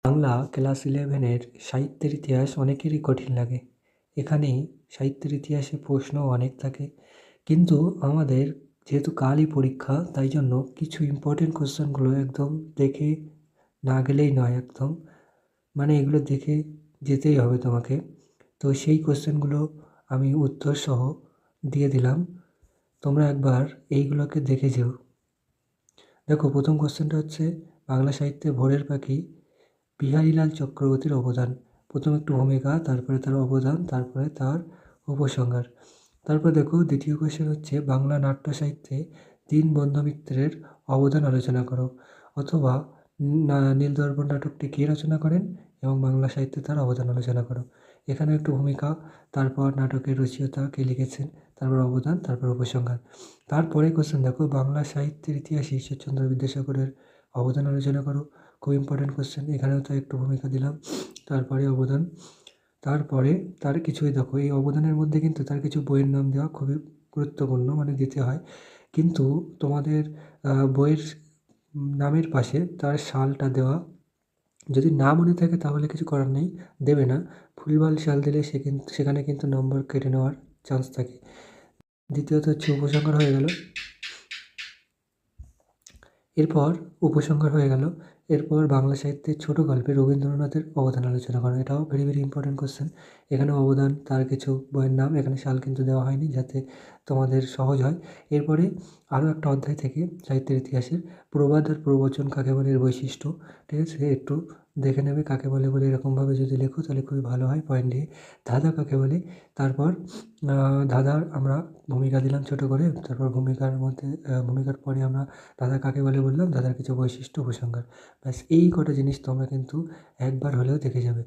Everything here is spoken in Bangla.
বাংলা ক্লাস 11-এর সাহিত্যের ইতিহাস অনেকেরই কঠিন লাগে। এখানে সাহিত্যের ইতিহাসে প্রশ্ন অনেক থাকে। কিন্তু আমাদের যেহেতু কালই পরীক্ষা, তাই জন্য কিছু ইম্পর্টেন্ট কোয়েশ্চেনগুলো একদম দেখে না গেলেই নয় একদম। মানে এগুলো দেখে যেতেই হবে তোমাকে। তো সেই কোয়েশ্চেনগুলো আমি উত্তরসহ দিয়ে দিলাম। তোমরা একবার এইগুলোকে দেখে যেও। দেখো, প্রথম কোয়েশ্চেনটা হচ্ছে বাংলা সাহিত্যে ভোরের পাখি বিহারীলাল চক্রবর্তীর অবদান। প্রথমে একটু ভূমিকা, তারপরে তার অবদান, তারপরে তার উপসংহার। তারপর দেখো, দ্বিতীয় কোয়েশ্চেন হচ্ছে বাংলা নাট্য সাহিত্যে দীনবন্ধু মিত্রের অবদান আলোচনা করো। অথবা নীলদর্পণ নাটকটি কে রচনা করেন এবং বাংলা সাহিত্যে তার অবদান আলোচনা করো। এখানে একটু ভূমিকা, তারপর নাটকের রচয়িতা কে লিখেছেন, তারপর অবদান, তারপর উপসংহার। তারপরে কোয়েশ্চেন দেখো, বাংলা সাহিত্যের ইতিহাসে ঈশ্বরচন্দ্র বিদ্যাসাগরের অবদান আলোচনা করো। খুব ইম্পর্টেন্ট কোয়েশ্চেন, এখানেও তো একটু ভূমিকা দিলাম, তারপরে অবদান, তারপরে তার কিছুই দেখো এই অবদানের মধ্যে কিন্তু তার কিছু বইয়ের নাম দেওয়া খুবই গুরুত্বপূর্ণ, মানে দিতে হয়। কিন্তু তোমাদের বইয়ের নামের পাশে তার সালটা দেওয়া যদি না মনে থাকে তাহলে কিছু করার নেই, দেবে না। ভুলভাল সাল দিলে সেখানে কিন্তু নম্বর কেটে নেওয়ার চান্স থাকে। দ্বিতীয়ত হচ্ছে উপসংহার হয়ে গেল। এরপর বাংলা সাহিত্যের ছোট গল্পে রবীন্দ্রনাথের অবদান আলোচনা করা। এটাও ভেরি ভেরি ইম্পর্টেন্ট কোয়েশ্চেন। এখানে অবদান, তার কিছু বইয়ের নাম, এখানে সাল কিন্তু দেওয়া হয়নি যাতে তোমাদের সহজ হয়। এরপরে আরও একটা অধ্যায় থেকে সাহিত্যের ইতিহাসের প্রবাদ আর প্রবচন কাকে বলে, এর বৈশিষ্ট্য, ঠিক আছে, একটু দেখে নেবে। কাকে বলে এরকমভাবে যদি লেখো তাহলে খুবই ভালো হয় পয়েন্ট দিয়ে। ধাঁধা কাকে বলে, তারপর ধাঁধার আমরা ভূমিকা দিলাম ছোট করে, তারপর ভূমিকার পরে আমরা ধাঁধা কাকে বলে বললাম, ধাঁধার কিছু বৈশিষ্ট্য, উপসংহার। ব্যাস এই কটা জিনিস তোমরা কিন্তু একবার হলেও দেখে যাবে।